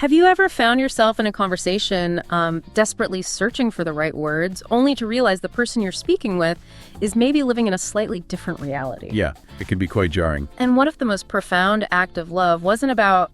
Have you ever found yourself in a conversation desperately searching for the right words, only to realize the person you're speaking with is maybe living in a slightly different reality? Yeah, it can be quite jarring. And what if the most profound act of love wasn't about,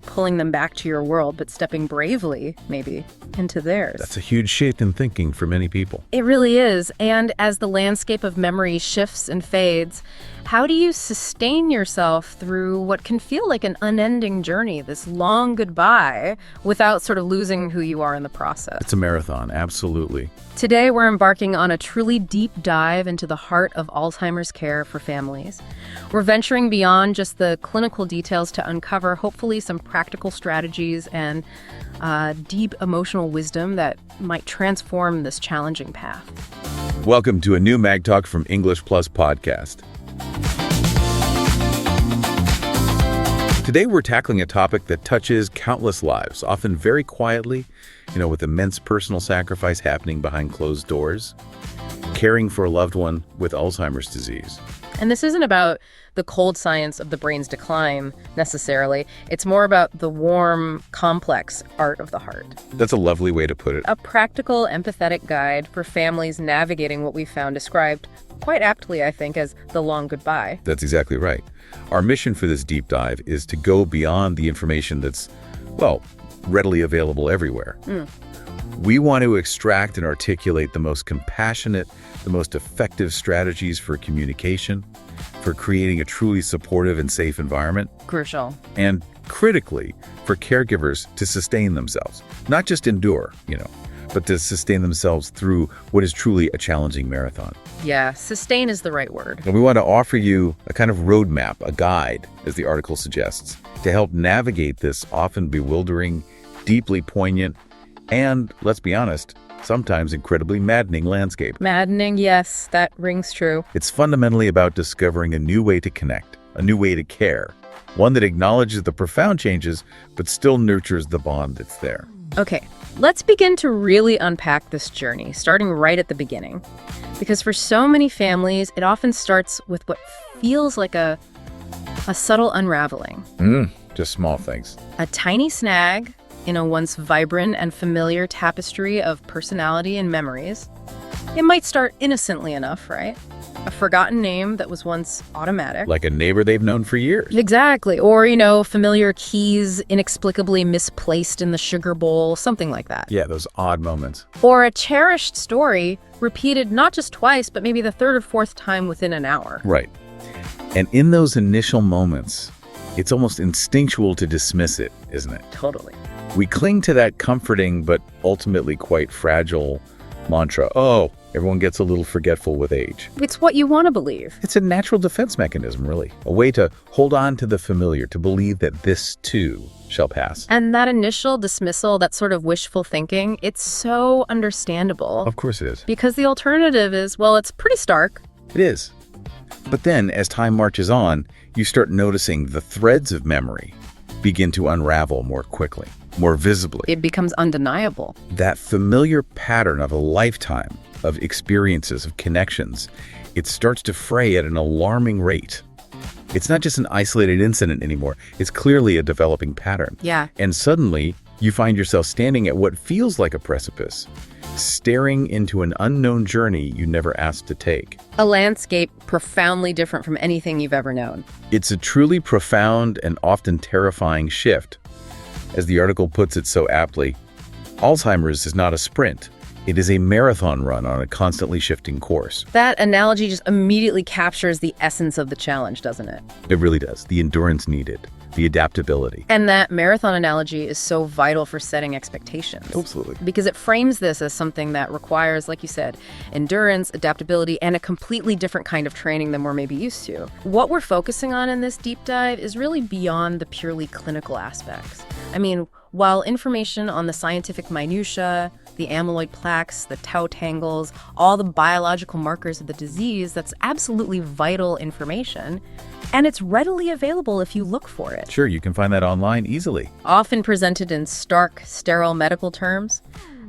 pulling them back to your world, but stepping bravely, maybe, into theirs? That's a huge shift in thinking for many people. It really is. And as the landscape of memory shifts and fades, how do you sustain yourself through what can feel like an unending journey, this long goodbye, without sort of losing who you are in the process? It's a marathon, absolutely. Today, we're embarking on a truly deep dive into the heart of Alzheimer's care for families. We're venturing beyond just the clinical details to uncover, hopefully, some practical strategies and deep emotional wisdom that might transform this challenging path. Welcome to a new Mag Talk from English Plus podcast. Today, we're tackling a topic that touches countless lives, often very quietly, with immense personal sacrifice happening behind closed doors, caring for a loved one with Alzheimer's disease. And this isn't about the cold science of the brain's decline, necessarily. It's more about the warm, complex art of the heart. That's a lovely way to put it. A practical, empathetic guide for families navigating what we found described quite aptly, I think, as the long goodbye. That's exactly right. Our mission for this deep dive is to go beyond the information that's, readily available everywhere. We want to extract and articulate the most compassionate, the most effective strategies for communication, for creating a truly supportive and safe environment. Crucial. And critically, for caregivers to sustain themselves. Not just endure, but to sustain themselves through what is truly a challenging marathon. Yeah, sustain is the right word. And we want to offer you a kind of roadmap, a guide, as the article suggests, to help navigate this often bewildering, deeply poignant, and, let's be honest, sometimes incredibly maddening landscape. Maddening, yes, that rings true. It's fundamentally about discovering a new way to connect, a new way to care, one that acknowledges the profound changes, but still nurtures the bond that's there. Okay, let's begin to really unpack this journey, starting right at the beginning. Because for so many families, it often starts with what feels like a subtle unraveling. Just small things. A tiny snag in a once vibrant and familiar tapestry of personality and memories. It might start innocently enough, right? A forgotten name that was once automatic. Like a neighbor they've known for years. Exactly. Or, familiar keys inexplicably misplaced in the sugar bowl, something like that. Yeah, those odd moments. Or a cherished story repeated not just twice, but maybe the third or fourth time within an hour. Right. And in those initial moments, it's almost instinctual to dismiss it, isn't it? Totally. We cling to that comforting but ultimately quite fragile mantra, everyone gets a little forgetful with age. It's what you want to believe. It's a natural defense mechanism, really. A way to hold on to the familiar, to believe that this too shall pass. And that initial dismissal, that sort of wishful thinking, it's so understandable. Of course it is. Because the alternative is, it's pretty stark. It is. But then, as time marches on, you start noticing the threads of memory begin to unravel more quickly, more visibly. It becomes undeniable. That familiar pattern of a lifetime of experiences, of connections, it starts to fray at an alarming rate. It's not just an isolated incident anymore. It's clearly a developing pattern. Yeah. And suddenly, you find yourself standing at what feels like a precipice, staring into an unknown journey you never asked to take. A landscape profoundly different from anything you've ever known. It's a truly profound and often terrifying shift. As the article puts it so aptly, Alzheimer's is not a sprint. It is a marathon run on a constantly shifting course. That analogy just immediately captures the essence of the challenge, doesn't it? It really does. The endurance needed, the adaptability. And that marathon analogy is so vital for setting expectations. Absolutely. Because it frames this as something that requires, like you said, endurance, adaptability, and a completely different kind of training than we're maybe used to. What we're focusing on in this deep dive is really beyond the purely clinical aspects. I mean, while information on the scientific minutiae, the amyloid plaques, the tau tangles, all the biological markers of the disease, that's absolutely vital information. And it's readily available if you look for it. Sure, you can find that online easily. Often presented in stark, sterile medical terms,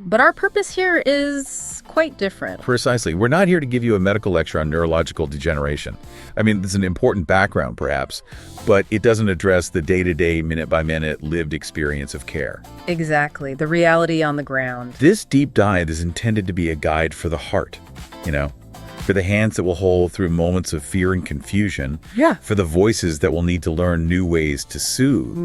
But our purpose here is quite different. Precisely. We're not here to give you a medical lecture on neurological degeneration. I mean, it's an important background, perhaps, but it doesn't address the day-to-day, minute-by-minute lived experience of care. Exactly. The reality on the ground. This deep dive is intended to be a guide for the heart, for the hands that will hold through moments of fear and confusion, for the voices that will need to learn new ways to soothe,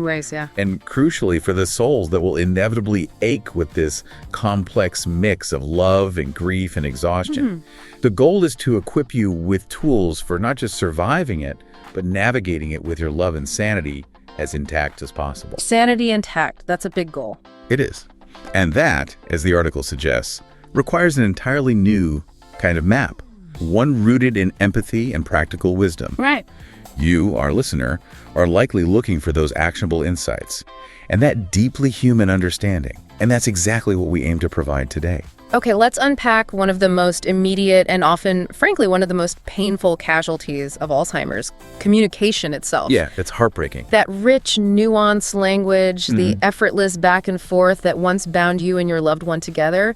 and crucially for the souls that will inevitably ache with this complex mix of love and grief and exhaustion. The goal is to equip you with tools for not just surviving it, but navigating it with your love and sanity as intact as possible. Sanity intact, that's a big goal. It is. And that, as the article suggests, requires an entirely new kind of map. One rooted in empathy and practical wisdom. Right. You, our listener, are likely looking for those actionable insights and that deeply human understanding. And that's exactly what we aim to provide today. Okay, let's unpack one of the most immediate and often, frankly, one of the most painful casualties of Alzheimer's, communication itself. Yeah, it's heartbreaking. That rich, nuanced language, the effortless back and forth that once bound you and your loved one together,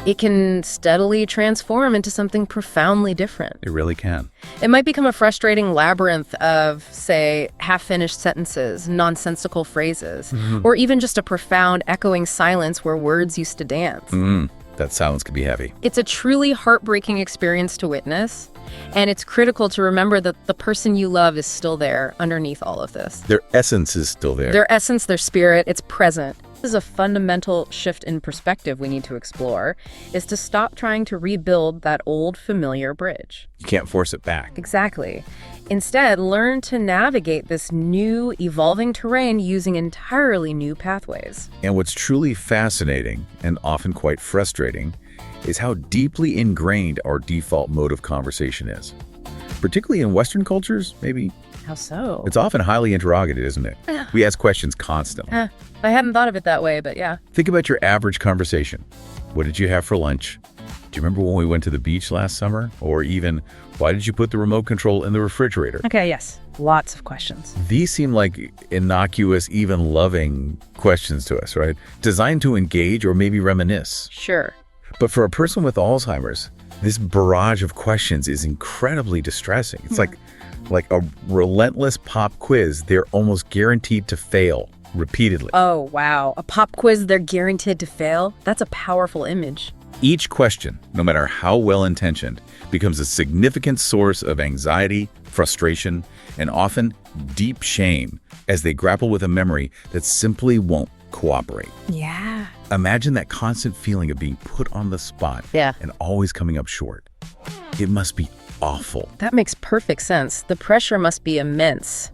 it can steadily transform into something profoundly different. It really can. It might become a frustrating labyrinth of, say, half-finished sentences, nonsensical phrases, or even just a profound, echoing silence where words used to dance. That silence can be heavy. It's a truly heartbreaking experience to witness, and it's critical to remember that the person you love is still there underneath all of this. Their essence is still there. Their essence, their spirit, it's present. This is a fundamental shift in perspective we need to explore, is to stop trying to rebuild that old familiar bridge. You can't force it back. Exactly. Instead, learn to navigate this new, evolving terrain using entirely new pathways. And what's truly fascinating, and often quite frustrating, is how deeply ingrained our default mode of conversation is. Particularly in Western cultures, maybe. How so? It's often highly interrogative, isn't it? We ask questions constantly. I hadn't thought of it that way, but yeah. Think about your average conversation. What did you have for lunch? Do you remember when we went to the beach last summer? Or even, why did you put the remote control in the refrigerator? Okay, yes. Lots of questions. These seem like innocuous, even loving questions to us, right? Designed to engage or maybe reminisce. Sure. But for a person with Alzheimer's, this barrage of questions is incredibly distressing. It's like a relentless pop quiz. They're almost guaranteed to fail repeatedly. Oh, wow. A pop quiz they're guaranteed to fail? That's a powerful image. Each question, no matter how well-intentioned, becomes a significant source of anxiety, frustration, and often deep shame as they grapple with a memory that simply won't cooperate. Yeah. Imagine that constant feeling of being put on the spot and always coming up short. It must be awful. That makes perfect sense. The pressure must be immense.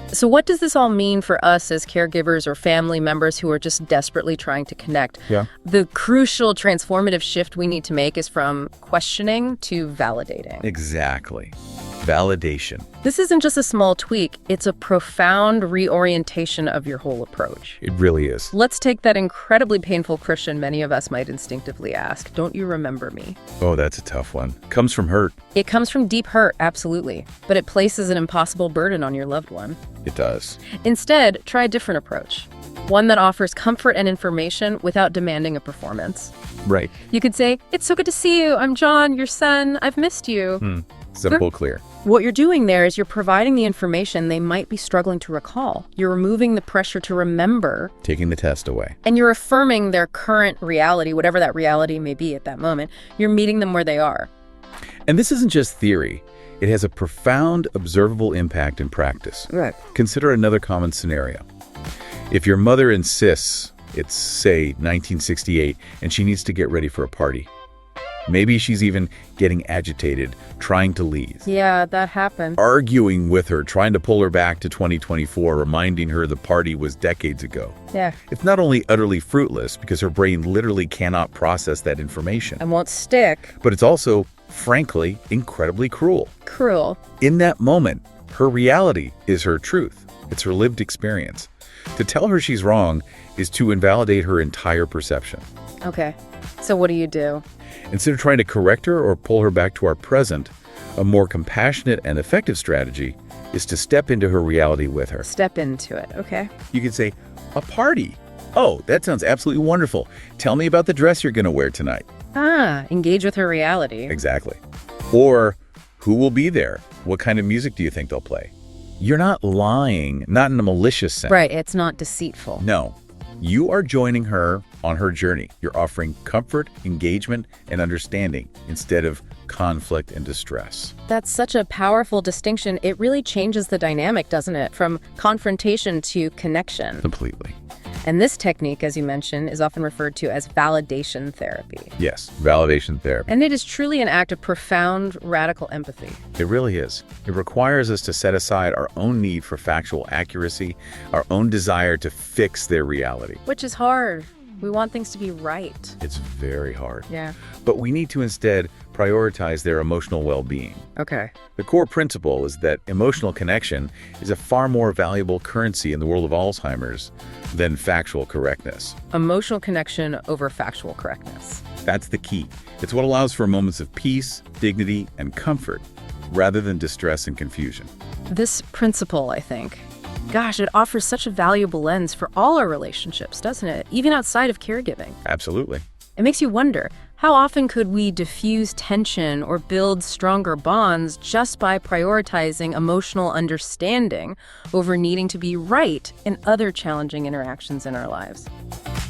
So what does this all mean for us as caregivers or family members who are just desperately trying to connect? The crucial transformative shift we need to make is from questioning to validating. Exactly. Validation. This isn't just a small tweak, it's a profound reorientation of your whole approach. It really is. Let's take that incredibly painful question many of us might instinctively ask, don't you remember me? Oh, that's a tough one. Comes from hurt. It comes from deep hurt, absolutely. But it places an impossible burden on your loved one. It does. Instead, try a different approach. One that offers comfort and information without demanding a performance. Right. You could say, it's so good to see you. I'm John, your son. I've missed you. Simple, clear. What you're doing there is you're providing the information they might be struggling to recall. You're removing the pressure to remember. Taking the test away. And you're affirming their current reality, whatever that reality may be at that moment. You're meeting them where they are. And this isn't just theory. It has a profound observable impact in practice. Right. Consider another common scenario. If your mother insists it's, say, 1968, and she needs to get ready for a party. Maybe she's even getting agitated, trying to leave. Yeah, that happened. Arguing with her, trying to pull her back to 2024, reminding her the party was decades ago. Yeah. It's not only utterly fruitless, because her brain literally cannot process that information. And won't stick. But it's also, frankly, incredibly cruel. Cruel. In that moment, her reality is her truth. It's her lived experience. To tell her she's wrong is to invalidate her entire perception. Okay. So what do you do? Instead of trying to correct her or pull her back to our present, a more compassionate and effective strategy is to step into her reality with her. Step into it, okay. You could say, a party? Oh, that sounds absolutely wonderful. Tell me about the dress you're going to wear tonight. Engage with her reality. Exactly. Or who will be there? What kind of music do you think they'll play? You're not lying, not in a malicious sense. Right, it's not deceitful. No. You are joining her on her journey. You're offering comfort, engagement, and understanding instead of conflict and distress. That's such a powerful distinction. It really changes the dynamic, doesn't it? From confrontation to connection. Completely. And this technique, as you mentioned, is often referred to as validation therapy. Yes, validation therapy. And it is truly an act of profound, radical empathy. It really is. It requires us to set aside our own need for factual accuracy, our own desire to fix their reality. Which is hard. We want things to be right. It's very hard. Yeah. But we need to instead prioritize their emotional well-being. Okay. The core principle is that emotional connection is a far more valuable currency in the world of Alzheimer's than factual correctness. Emotional connection over factual correctness. That's the key. It's what allows for moments of peace, dignity, and comfort, rather than distress and confusion. This principle, I think, gosh, it offers such a valuable lens for all our relationships, doesn't it? Even outside of caregiving. Absolutely. It makes you wonder, how often could we diffuse tension or build stronger bonds just by prioritizing emotional understanding over needing to be right in other challenging interactions in our lives?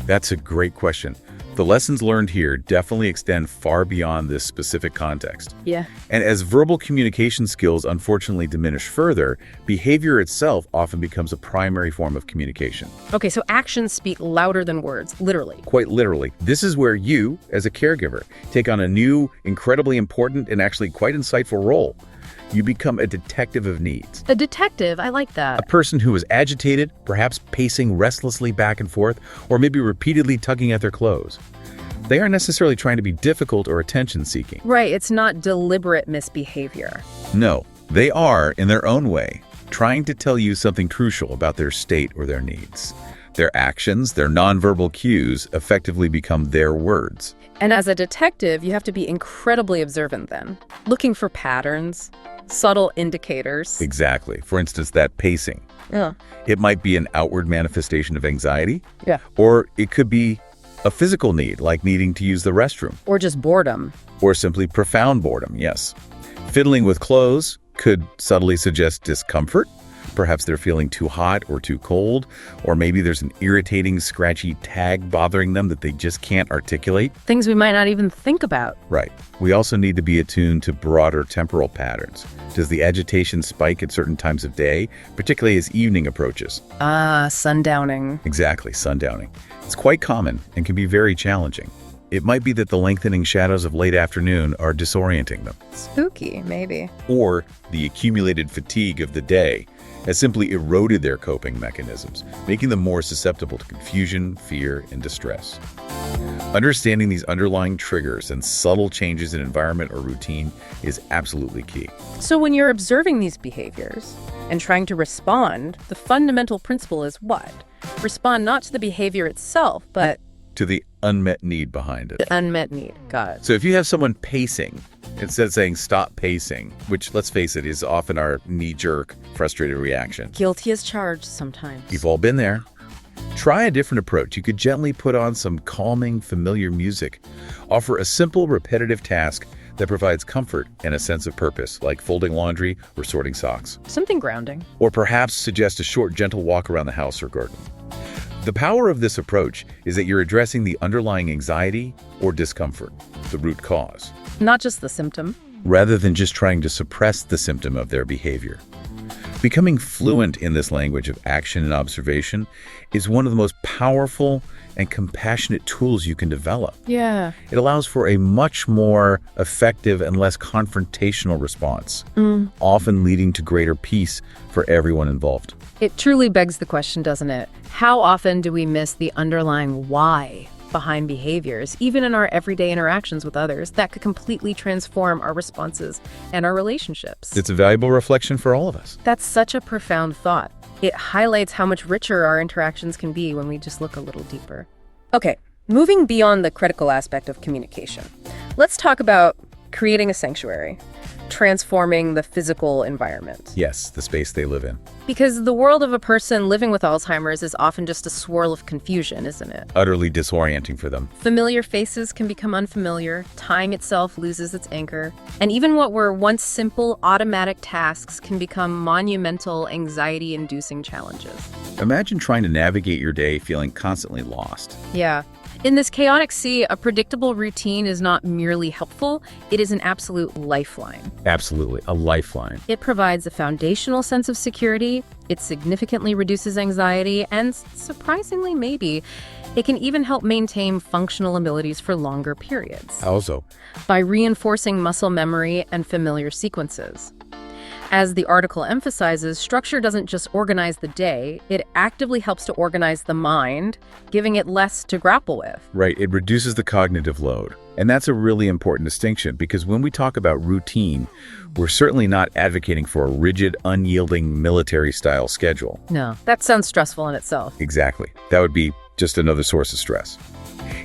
That's a great question. The lessons learned here definitely extend far beyond this specific context. Yeah. And as verbal communication skills unfortunately diminish further, behavior itself often becomes a primary form of communication. Okay, so actions speak louder than words, literally. Quite literally. This is where you, as a caregiver, take on a new, incredibly important, and actually quite insightful role. You become a detective of needs. A detective, I like that. A person who is agitated, perhaps pacing restlessly back and forth, or maybe repeatedly tugging at their clothes. They aren't necessarily trying to be difficult or attention-seeking. Right, it's not deliberate misbehavior. No, they are, in their own way, trying to tell you something crucial about their state or their needs. Their actions, their nonverbal cues, effectively become their words. And as a detective, you have to be incredibly observant then, looking for patterns, subtle indicators. Exactly. For instance, that pacing. Yeah. It might be an outward manifestation of anxiety. Yeah. Or it could be a physical need, like needing to use the restroom. Or just boredom. Or simply profound boredom, yes. Fiddling with clothes could subtly suggest discomfort. Perhaps they're feeling too hot or too cold, or maybe there's an irritating, scratchy tag bothering them that they just can't articulate. Things we might not even think about. Right. We also need to be attuned to broader temporal patterns. Does the agitation spike at certain times of day, particularly as evening approaches? Sundowning. Exactly, sundowning. It's quite common and can be very challenging. It might be that the lengthening shadows of late afternoon are disorienting them. Spooky, maybe. Or the accumulated fatigue of the day has simply eroded their coping mechanisms, making them more susceptible to confusion, fear, and distress. Understanding these underlying triggers and subtle changes in environment or routine is absolutely key. So when you're observing these behaviors and trying to respond, the fundamental principle is what? Respond not to the behavior itself, but to the unmet need behind it. The unmet need. Got it. So if you have someone pacing, instead of saying stop pacing, which, let's face it, is often our knee-jerk, frustrated reaction. Guilty as charged sometimes. You've all been there. Try a different approach. You could gently put on some calming, familiar music. Offer a simple, repetitive task that provides comfort and a sense of purpose, like folding laundry or sorting socks. Something grounding. Or perhaps suggest a short, gentle walk around the house or garden. The power of this approach is that you're addressing the underlying anxiety or discomfort, the root cause, Not just the symptom. rather than just trying to suppress the symptom of their behavior. Becoming fluent in this language of action and observation is one of the most powerful and compassionate tools you can develop. Yeah. It allows for a much more effective and less confrontational response, often leading to greater peace for everyone involved. It truly begs the question, doesn't it? How often do we miss the underlying why behind behaviors, even in our everyday interactions with others, that could completely transform our responses and our relationships? It's a valuable reflection for all of us. That's such a profound thought. It highlights how much richer our interactions can be when we just look a little deeper. Okay, moving beyond the critical aspect of communication, let's talk about creating a sanctuary. transforming the physical environment. Yes, the space they live in. Because the world of a person living with Alzheimer's is often just a swirl of confusion, isn't it? Utterly disorienting for them. Familiar faces can become unfamiliar, time itself loses its anchor, and even what were once simple, automatic tasks can become monumental, anxiety-inducing challenges. Imagine trying to navigate your day feeling constantly lost. Yeah. In this chaotic sea, a predictable routine is not merely helpful, it is an absolute lifeline. Absolutely, a lifeline. It provides a foundational sense of security, it significantly reduces anxiety, and surprisingly maybe, it can even help maintain functional abilities for longer periods. How so? By reinforcing muscle memory and familiar sequences. As the article emphasizes, structure doesn't just organize the day, it actively helps to organize the mind, giving it less to grapple with. Right, it reduces the cognitive load. And that's a really important distinction because when we talk about routine, we're certainly not advocating for a rigid, unyielding military-style schedule. No, that sounds stressful in itself. Exactly. That would be just another source of stress.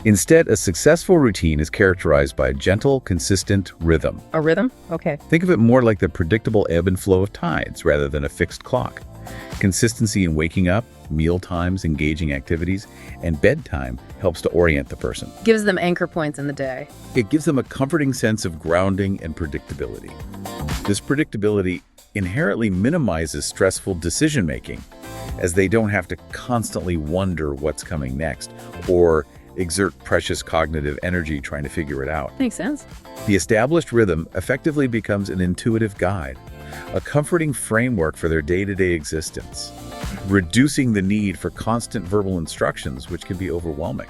Instead, a successful routine is characterized by a gentle, consistent rhythm. A rhythm? Okay. Think of it more like the predictable ebb and flow of tides rather than a fixed clock. Consistency in waking up, meal times, engaging activities, and bedtime helps to orient the person. Gives them anchor points in the day. It gives them a comforting sense of grounding and predictability. This predictability inherently minimizes stressful decision-making, as they don't have to constantly wonder what's coming next or exert precious cognitive energy trying to figure it out. Makes sense. The established rhythm effectively becomes an intuitive guide, a comforting framework for their day-to-day existence, reducing the need for constant verbal instructions, which can be overwhelming.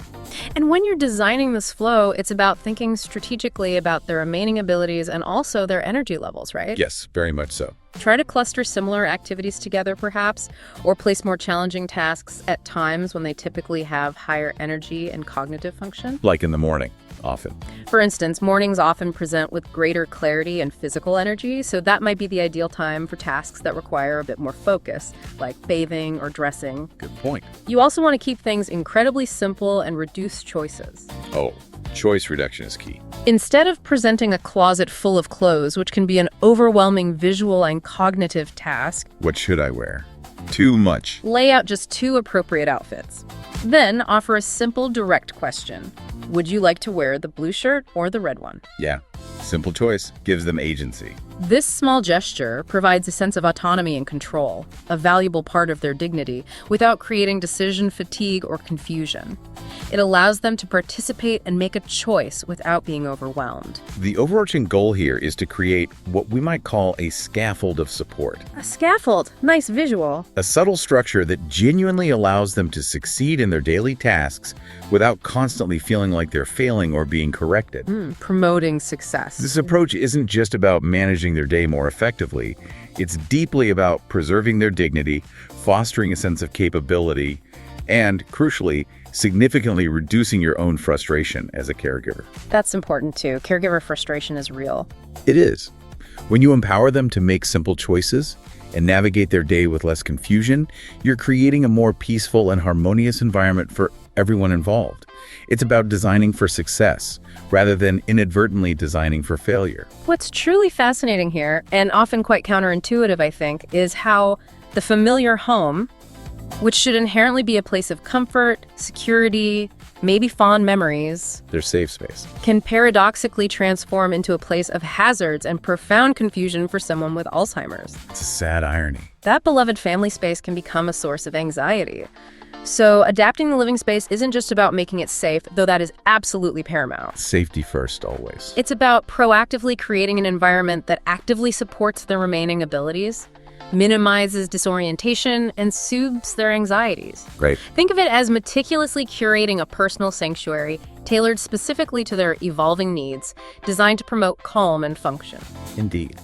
And when you're designing this flow, it's about thinking strategically about their remaining abilities and also their energy levels, right? Yes, very much so. Try to cluster similar activities together, perhaps, or place more challenging tasks at times when they typically have higher energy and cognitive function. Like in the morning, often. For instance, mornings often present with greater clarity and physical energy, so that might be the ideal time for tasks that require a bit more focus, like bathing or dressing. Good point. You also want to keep things incredibly simple and reduce choices. Oh, choice reduction is key. Instead of presenting a closet full of clothes, which can be an overwhelming visual and cognitive task, What should I wear? Too much. lay out just 2 appropriate outfits. Then offer a simple, direct question. Would you like to wear the blue shirt or the red one? Yeah, simple choice gives them agency. This small gesture provides a sense of autonomy and control, a valuable part of their dignity, without creating decision fatigue or confusion. It allows them to participate and make a choice without being overwhelmed. The overarching goal here is to create what we might call a scaffold of support. A scaffold. Nice visual. A subtle structure that genuinely allows them to succeed in their daily tasks without constantly feeling like they're failing or being corrected. Promoting success. This approach isn't just about managing their day more effectively. It's deeply about preserving their dignity, fostering a sense of capability, and, crucially, significantly reducing your own frustration as a caregiver. That's important too. Caregiver frustration is real. It is. When you empower them to make simple choices and navigate their day with less confusion, you're creating a more peaceful and harmonious environment for everyone involved. It's about designing for success rather than inadvertently designing for failure. What's truly fascinating here, and often quite counterintuitive, I think, is how the familiar home, which should inherently be a place of comfort, security, maybe fond memories, Their safe space. can paradoxically transform into a place of hazards and profound confusion for someone with Alzheimer's. It's a sad irony. That beloved family space can become a source of anxiety. So adapting the living space isn't just about making it safe, though that is absolutely paramount. Safety first, always. It's about proactively creating an environment that actively supports their remaining abilities, minimizes disorientation, and soothes their anxieties. Right. Think of it as meticulously curating a personal sanctuary tailored specifically to their evolving needs, designed to promote calm and function. Indeed.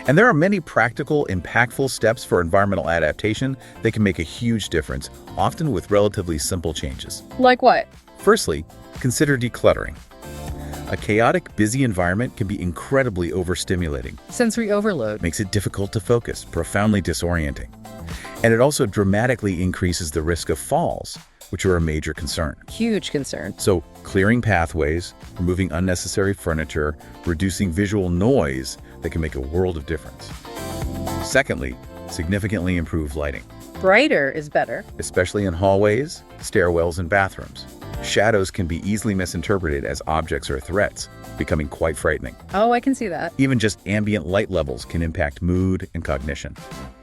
And there are many practical, impactful steps for environmental adaptation that can make a huge difference, often with relatively simple changes. Like what? Firstly, consider decluttering. A chaotic, busy environment can be incredibly overstimulating. Sensory overload. Makes it difficult to focus, profoundly disorienting. And it also dramatically increases the risk of falls, which are a major concern. Huge concern. So, clearing pathways, removing unnecessary furniture, reducing visual noise that can make a world of difference. Secondly, significantly improve lighting, Brighter is better. especially in hallways, stairwells, and bathrooms. Shadows can be easily misinterpreted as objects or threats, becoming quite frightening. Oh, I can see that. Even just ambient light levels can impact mood and cognition.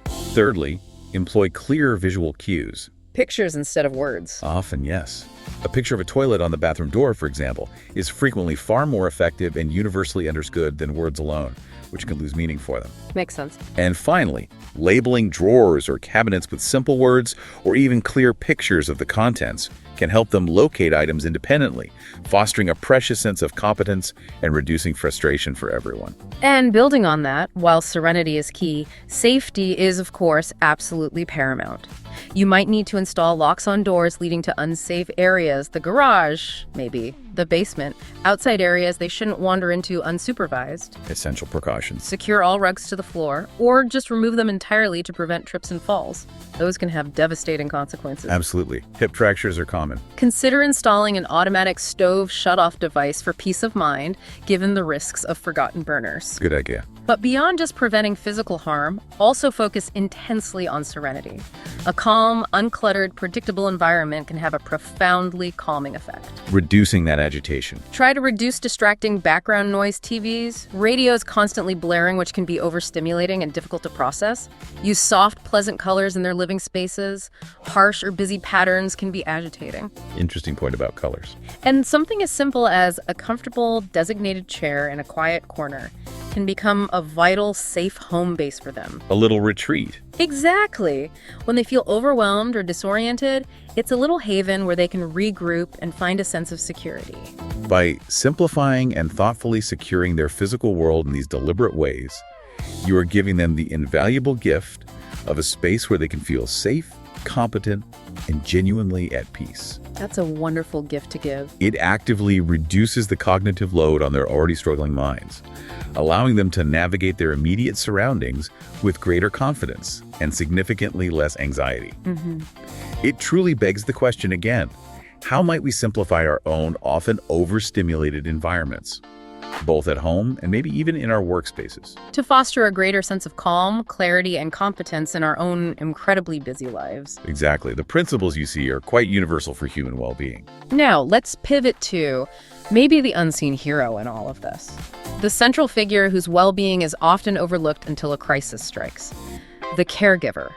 Thirdly, employ clear visual cues. Pictures instead of words. Often, yes. A picture of a toilet on the bathroom door, for example, is frequently far more effective and universally understood than words alone, which can lose meaning for them. Makes sense. And finally, labeling drawers or cabinets with simple words or even clear pictures of the contents can help them locate items independently, fostering a precious sense of competence and reducing frustration for everyone. And building on that, while serenity is key, safety is, of course, absolutely paramount. You might need to install locks on doors leading to unsafe areas, the garage, maybe, the basement, outside areas they shouldn't wander into unsupervised. Essential precautions. Secure all rugs to the floor, or just remove them entirely to prevent trips and falls. Those can have devastating consequences. Absolutely. Hip fractures are common. Consider installing an automatic stove shutoff device for peace of mind, given the risks of forgotten burners. Good idea. But beyond just preventing physical harm, also focus intensely on serenity. A calm, uncluttered, predictable environment can have a profoundly calming effect. Reducing that agitation. Try to reduce distracting background noise, TVs, radios constantly blaring, which can be overstimulating and difficult to process. Use soft, pleasant colors in their living spaces. Harsh or busy patterns can be agitating. Interesting point about colors. And something as simple as a comfortable, designated chair in a quiet corner can become a vital, safe home base for them. A little retreat. Exactly. When they feel overwhelmed or disoriented, it's a little haven where they can regroup and find a sense of security. By simplifying and thoughtfully securing their physical world in these deliberate ways, you are giving them the invaluable gift of a space where they can feel safe, competent, and genuinely at peace. That's a wonderful gift to give. It actively reduces the cognitive load on their already struggling minds, allowing them to navigate their immediate surroundings with greater confidence and significantly less anxiety. It truly begs the question again, how might we simplify our own often overstimulated environments, both at home and maybe even in our workspaces? To foster a greater sense of calm, clarity, and competence in our own incredibly busy lives. Exactly. The principles you see are quite universal for human well-being. Now, let's pivot to maybe the unseen hero in all of this. The central figure whose well-being is often overlooked until a crisis strikes. The caregiver.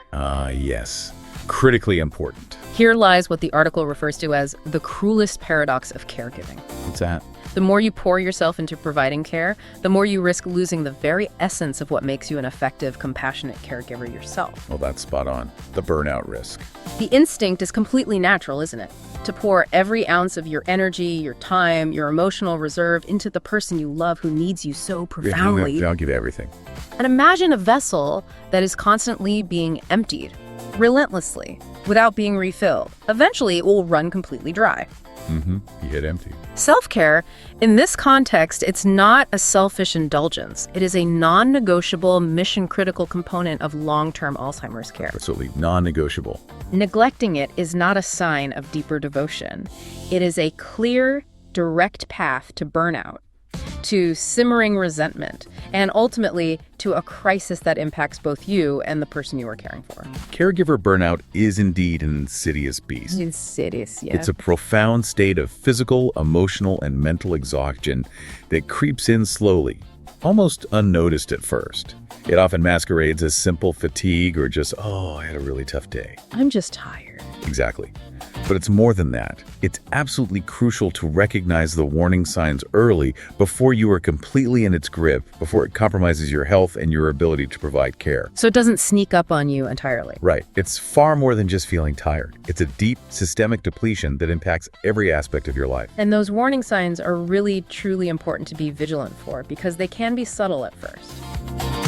Yes. Critically important. Here lies what the article refers to as the cruelest paradox of caregiving. What's that? The more you pour yourself into providing care, the more you risk losing the very essence of what makes you an effective, compassionate caregiver yourself. Well, that's spot on. The burnout risk. The instinct is completely natural, isn't it? To pour every ounce of your energy, your time, your emotional reserve into the person you love who needs you so profoundly. I'll give everything. And imagine a vessel that is constantly being emptied, relentlessly, without being refilled. Eventually, it will run completely dry. You hit empty. Self-care, in this context, it's not a selfish indulgence. It is a non-negotiable, mission-critical component of long-term Alzheimer's care. Absolutely non-negotiable. Neglecting it is not a sign of deeper devotion. It is a clear, direct path to burnout, to simmering resentment, and ultimately to a crisis that impacts both you and the person you are caring for. Caregiver burnout is indeed an insidious beast. Insidious, yeah. It's a profound state of physical, emotional, and mental exhaustion that creeps in slowly, almost unnoticed at first. It often masquerades as simple fatigue or just, I had a really tough day. I'm just tired. Exactly. But it's more than that. It's absolutely crucial to recognize the warning signs early before you are completely in its grip, before it compromises your health and your ability to provide care. So it doesn't sneak up on you entirely. Right. It's far more than just feeling tired. It's a deep, systemic depletion that impacts every aspect of your life. And those warning signs are really, truly important to be vigilant for because they can be subtle at first.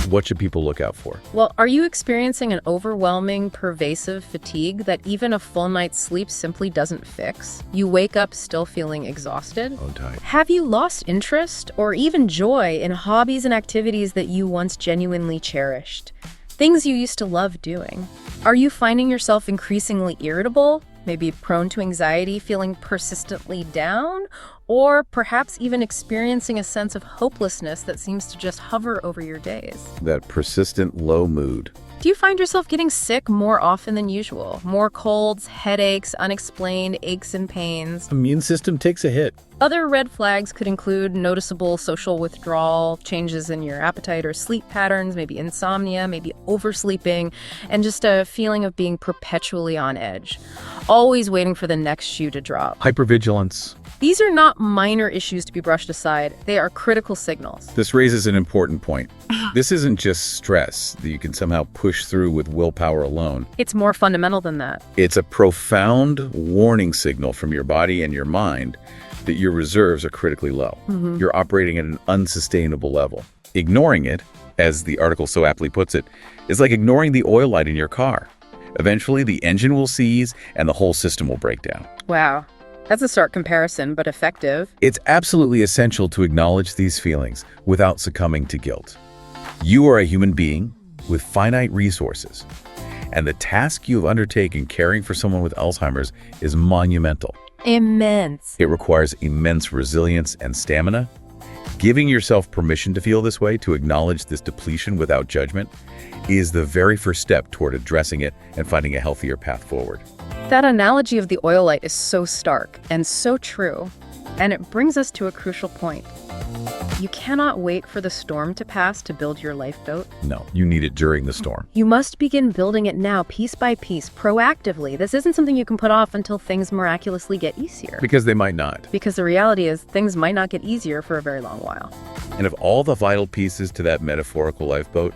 What should people look out for? Well, are you experiencing an overwhelming, pervasive fatigue that even a full night's sleep simply doesn't fix? You wake up still feeling exhausted? Oh, tight. Have you lost interest or even joy in hobbies and activities that you once genuinely cherished? Things you used to love doing? Are you finding yourself increasingly irritable? Maybe prone to anxiety, feeling persistently down? or perhaps even experiencing a sense of hopelessness that seems to just hover over your days. That persistent low mood. Do you find yourself getting sick more often than usual? More colds, headaches, unexplained aches and pains? Immune system takes a hit. Other red flags could include noticeable social withdrawal, changes in your appetite or sleep patterns, maybe insomnia, maybe oversleeping, and just a feeling of being perpetually on edge, always waiting for the next shoe to drop. Hypervigilance. These are not minor issues to be brushed aside. They are critical signals. This raises an important point. This isn't just stress that you can somehow push through with willpower alone. It's more fundamental than that. It's a profound warning signal from your body and your mind that your reserves are critically low. You're operating at an unsustainable level. Ignoring it, as the article so aptly puts it, is like ignoring the oil light in your car. Eventually, the engine will seize and the whole system will break down. Wow. That's a stark comparison, but effective. It's absolutely essential to acknowledge these feelings without succumbing to guilt. You are a human being with finite resources, and the task you have undertaken caring for someone with Alzheimer's is monumental. Immense. It requires immense resilience and stamina. Giving yourself permission to feel this way, to acknowledge this depletion without judgment, is the very first step toward addressing it and finding a healthier path forward. That analogy of the oil light is so stark and so true, and it brings us to a crucial point. You cannot wait for the storm to pass to build your lifeboat. No, you need it during the storm. You must begin building it now, piece by piece, proactively. This isn't something you can put off until things miraculously get easier. Because they might not. Because the reality is, things might not get easier for a very long while. And of all the vital pieces to that metaphorical lifeboat,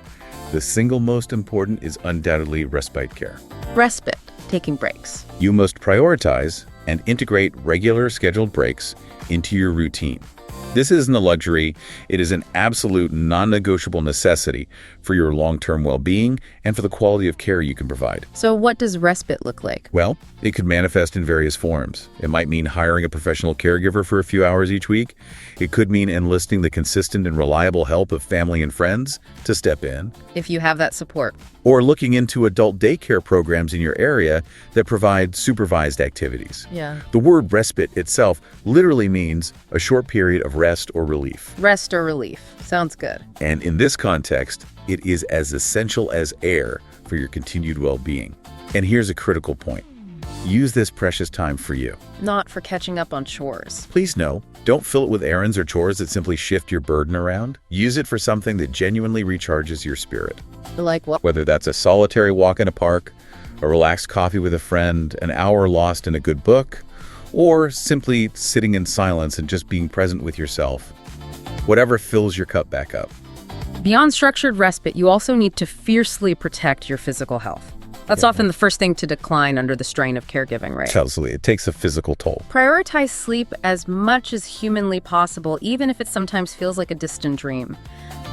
the single most important is undoubtedly respite care. Respite, taking breaks. You must prioritize and integrate regular scheduled breaks into your routine. This isn't a luxury, it is an absolute non-negotiable necessity for your long-term well-being and for the quality of care you can provide. So what does respite look like? Well, it could manifest in various forms. It might mean hiring a professional caregiver for a few hours each week. It could mean enlisting the consistent and reliable help of family and friends to step in. If you have that support. Or looking into adult daycare programs in your area that provide supervised activities. Yeah. The word respite itself literally means a short period of rest or relief. Rest or relief. Sounds good. And in this context, it is as essential as air for your continued well-being. And here's a critical point. Use this precious time for you. Not for catching up on chores. Please no, don't fill it with errands or chores that simply shift your burden around. Use it for something that genuinely recharges your spirit. Like what? Whether that's a solitary walk in a park, a relaxed coffee with a friend, an hour lost in a good book, or simply sitting in silence and just being present with yourself. Whatever fills your cup back up. Beyond structured respite, you also need to fiercely protect your physical health. That's often the first thing to decline under the strain of caregiving, right? Absolutely. It takes a physical toll. Prioritize sleep as much as humanly possible, even if it sometimes feels like a distant dream.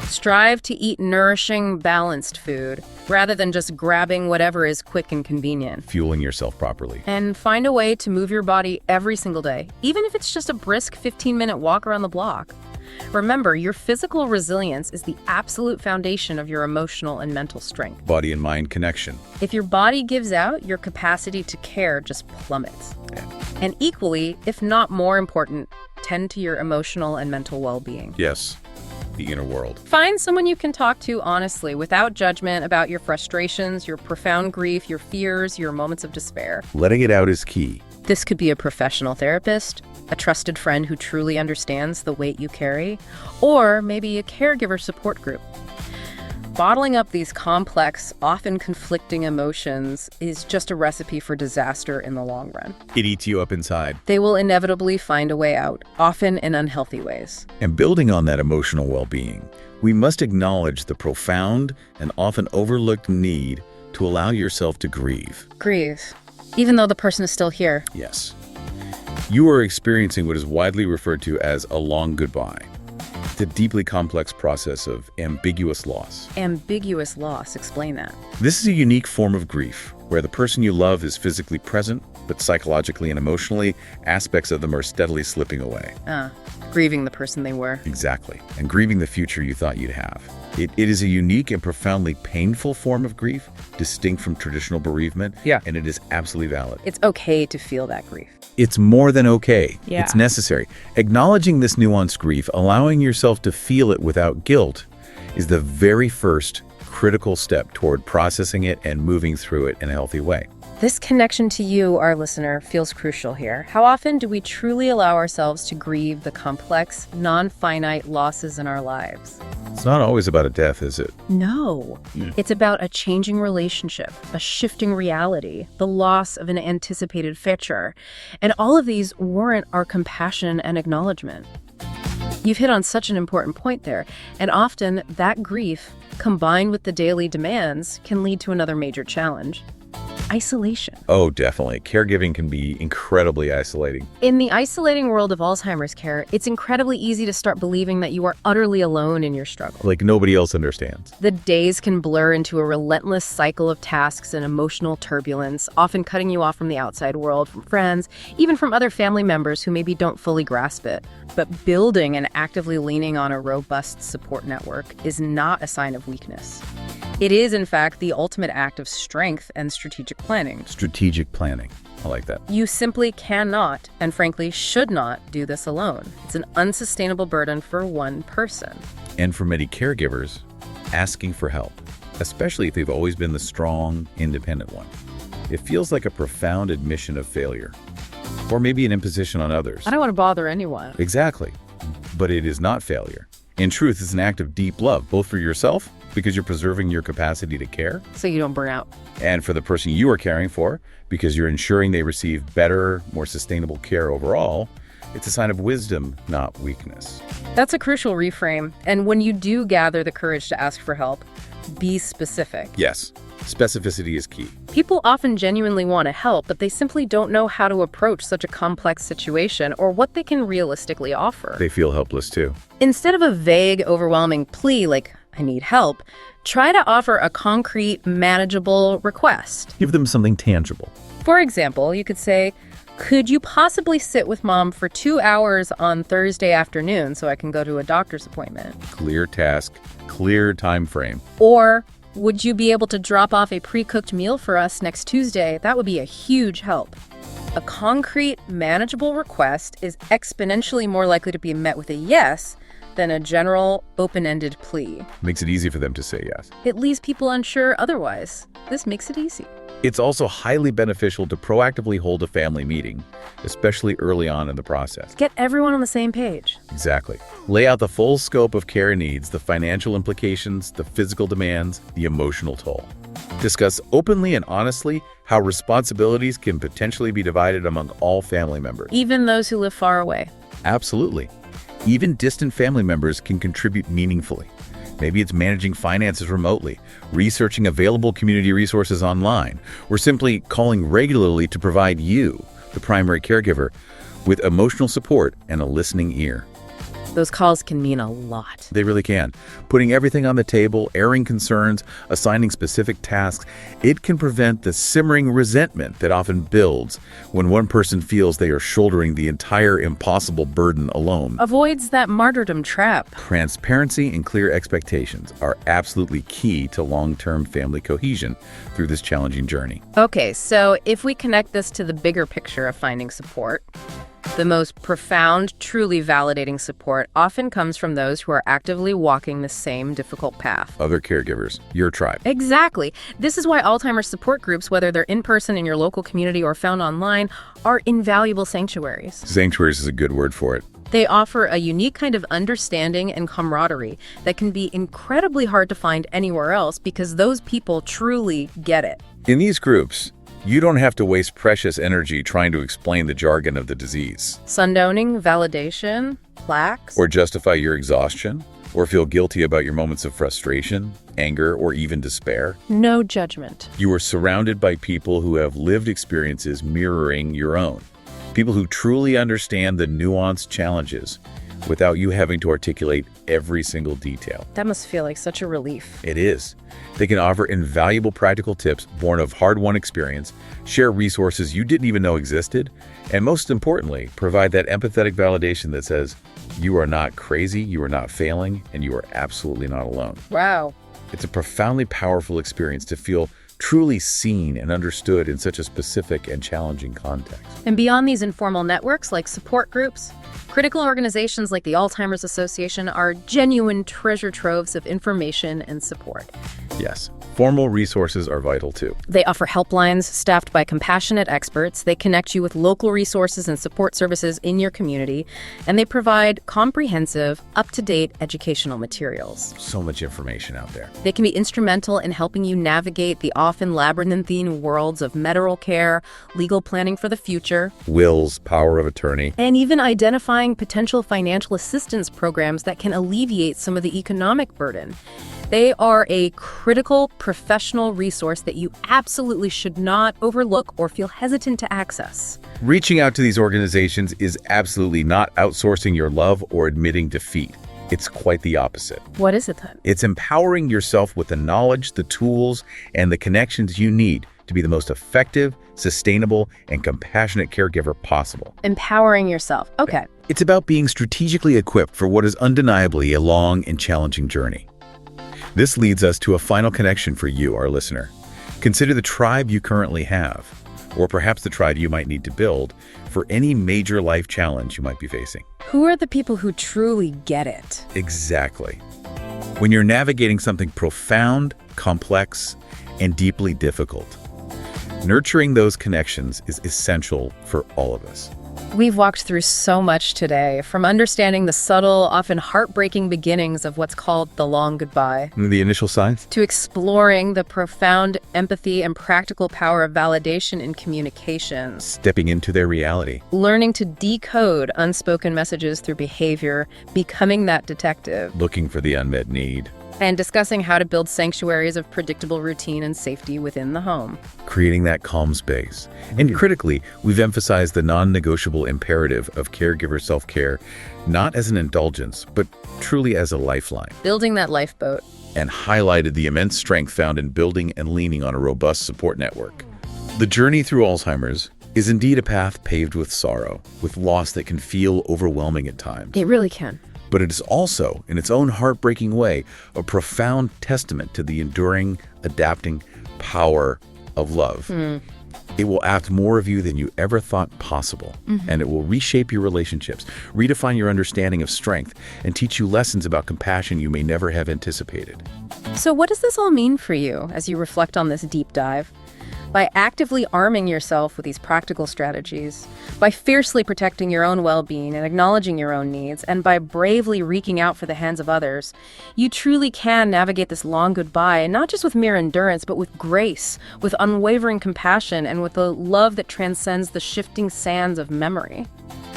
Strive to eat nourishing, balanced food, rather than just grabbing whatever is quick and convenient. Fueling yourself properly. And find a way to move your body every single day, even if it's just a brisk 15-minute walk around the block. Remember, your physical resilience is the absolute foundation of your emotional and mental strength. Body and mind connection. If your body gives out, your capacity to care just plummets. And equally, if not more important, tend to your emotional and mental well-being. Yes, the inner world. Find someone you can talk to honestly, without judgment, about your frustrations, your profound grief, your fears, your moments of despair. Letting it out is key. This could be a professional therapist, a trusted friend who truly understands the weight you carry, or maybe a caregiver support group. Bottling up these complex, often conflicting emotions is just a recipe for disaster in the long run. It eats you up inside. They will inevitably find a way out, often in unhealthy ways. And building on that emotional well-being, we must acknowledge the profound and often overlooked need to allow yourself to grieve. Grieve, even though the person is still here. Yes. You are experiencing what is widely referred to as a long goodbye. It's a deeply complex process of ambiguous loss. Ambiguous loss, explain that. This is a unique form of grief, where the person you love is physically present, but psychologically and emotionally, aspects of them are steadily slipping away. Grieving the person they were. Exactly. And grieving the future you thought you'd have. It is a unique and profoundly painful form of grief, distinct from traditional bereavement, and it is absolutely valid. It's okay to feel that grief. It's more than okay. Yeah. It's necessary. Acknowledging this nuanced grief, allowing yourself to feel it without guilt, is the very first critical step toward processing it and moving through it in a healthy way. This connection to you, our listener, feels crucial here. How often do we truly allow ourselves to grieve the complex, non-finite losses in our lives? It's not always about a death, is it? No. It's about a changing relationship, a shifting reality, the loss of an anticipated future. And all of these warrant our compassion and acknowledgement. You've hit on such an important point there. And often that grief, combined with the daily demands, can lead to another major challenge: isolation. Oh, definitely. Caregiving can be incredibly isolating. In the isolating world of Alzheimer's care, it's incredibly easy to start believing that you are utterly alone in your struggle. Like nobody else understands. The days can blur into a relentless cycle of tasks and emotional turbulence, often cutting you off from the outside world, from friends, even from other family members who maybe don't fully grasp it. But building and actively leaning on a robust support network is not a sign of weakness. It is, in fact, the ultimate act of strength and strategic planning. Strategic planning. I like that. You simply cannot, and frankly should not, do this alone. It's an unsustainable burden for one person. And for many caregivers, asking for help, especially if they've always been the strong, independent one, it feels like a profound admission of failure, or maybe an imposition on others. I don't want to bother anyone. Exactly. But it is not failure. In truth, it's an act of deep love, both for yourself, because you're preserving your capacity to care, So you don't burn out. and for the person you are caring for, because you're ensuring they receive better, more sustainable care overall. It's a sign of wisdom, not weakness. That's a crucial reframe. And when you do gather the courage to ask for help, be specific. Yes, specificity is key. People often genuinely want to help, but they simply don't know how to approach such a complex situation or what they can realistically offer. They feel helpless too. Instead of a vague, overwhelming plea like, I need help, try to offer a concrete, manageable request. Give them something tangible. For example, you could say, could you possibly sit with Mom for 2 hours on Thursday afternoon so I can go to a doctor's appointment? Clear task, clear time frame. Or, would you be able to drop off a pre-cooked meal for us next Tuesday? That would be a huge help. A concrete, manageable request is exponentially more likely to be met with a yes than a general, open-ended plea. Makes it easy for them to say yes. It leaves people unsure otherwise. This makes it easy. It's also highly beneficial to proactively hold a family meeting, especially early on in the process. Get everyone on the same page. Exactly. Lay out the full scope of care needs, the financial implications, the physical demands, the emotional toll. Discuss openly and honestly how responsibilities can potentially be divided among all family members. Even those who live far away. Absolutely. Even distant family members can contribute meaningfully. Maybe it's managing finances remotely, researching available community resources online, or simply calling regularly to provide you, the primary caregiver, with emotional support and a listening ear. Those calls can mean a lot. They really can. Putting everything on the table, airing concerns, assigning specific tasks, it can prevent the simmering resentment that often builds when one person feels they are shouldering the entire impossible burden alone. Avoids that martyrdom trap. Transparency and clear expectations are absolutely key to long-term family cohesion through this challenging journey. Okay, so if we connect this to the bigger picture of finding support, the most profound, truly validating support often comes from those who are actively walking the same difficult path. Other caregivers, your tribe. Exactly. This is why Alzheimer's support groups, whether they're in person in your local community or found online, are invaluable sanctuaries. Sanctuaries is a good word for it. They offer a unique kind of understanding and camaraderie that can be incredibly hard to find anywhere else because those people truly get it. In these groups, you don't have to waste precious energy trying to explain the jargon of the disease. Sundowning, validation, plaques. Or justify your exhaustion, or feel guilty about your moments of frustration, anger, or even despair. No judgment. You are surrounded by people who have lived experiences mirroring your own. People who truly understand the nuanced challenges without you having to articulate every single detail. That must feel like such a relief. It is. They can offer invaluable practical tips born of hard-won experience, share resources you didn't even know existed, and most importantly, provide that empathetic validation that says, You are not crazy, you are not failing, and you are absolutely not alone. Wow. It's a profoundly powerful experience to feel truly seen and understood in such a specific and challenging context. And beyond these informal networks like support groups, critical organizations like the Alzheimer's Association are genuine treasure troves of information and support. Yes, formal resources are vital too. They offer helplines staffed by compassionate experts. They connect you with local resources and support services in your community, and they provide comprehensive, up-to-date educational materials. So much information out there. They can be instrumental in helping you navigate the often labyrinthine worlds of medical care, legal planning for the future, Wills, power of attorney. and even identifying potential financial assistance programs that can alleviate some of the economic burden. They are a critical professional resource that you absolutely should not overlook or feel hesitant to access. Reaching out to these organizations is absolutely not outsourcing your love or admitting defeat. It's quite the opposite. What is it then? It's empowering yourself with the knowledge, the tools, and the connections you need to be the most effective, sustainable, and compassionate caregiver possible. Empowering yourself. Okay. It's about being strategically equipped for what is undeniably a long and challenging journey. This leads us to a final connection for you, our listener. Consider the tribe you currently have, or perhaps the tribe you might need to build for any major life challenge you might be facing. Who are the people who truly get it? Exactly. When you're navigating something profound, complex, and deeply difficult, nurturing those connections is essential for all of us. We've walked through so much today, from understanding the subtle, often heartbreaking beginnings of what's called the long goodbye, The initial signs? to exploring the profound empathy and practical power of validation in communications, Stepping into their reality. learning to decode unspoken messages through behavior, becoming that detective, Looking for the unmet need. and discussing how to build sanctuaries of predictable routine and safety within the home. Creating that calm space. And critically, we've emphasized the non-negotiable imperative of caregiver self-care, not as an indulgence, but truly as a lifeline. Building that lifeboat. And highlighted the immense strength found in building and leaning on a robust support network. The journey through Alzheimer's is indeed a path paved with sorrow, with loss that can feel overwhelming at times. It really can. But it is also, in its own heartbreaking way, a profound testament to the enduring, adapting power of love. It will ask more of you than you ever thought possible, and it will reshape your relationships, redefine your understanding of strength, and teach you lessons about compassion you may never have anticipated. So what does this all mean for you as you reflect on this deep dive? By actively arming yourself with these practical strategies, by fiercely protecting your own well-being and acknowledging your own needs, and by bravely reaching out for the hands of others, you truly can navigate this long goodbye, not just with mere endurance, but with grace, with unwavering compassion, and with a love that transcends the shifting sands of memory.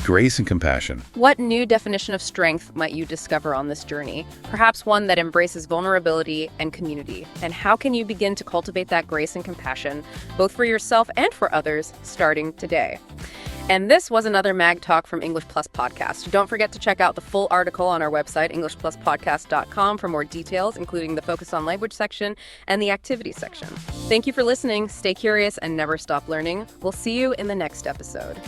Grace and compassion. What new definition of strength might you discover on this journey? Perhaps one that embraces vulnerability and community. And how can you begin to cultivate that grace and compassion, both for yourself and for others, starting today? And this was another Mag Talk from English Plus Podcast. Don't forget to check out the full article on our website, EnglishPlusPodcast.com, for more details, including the Focus on Language section and the Activity section. Thank you for listening. Stay curious and never stop learning. We'll see you in the next episode.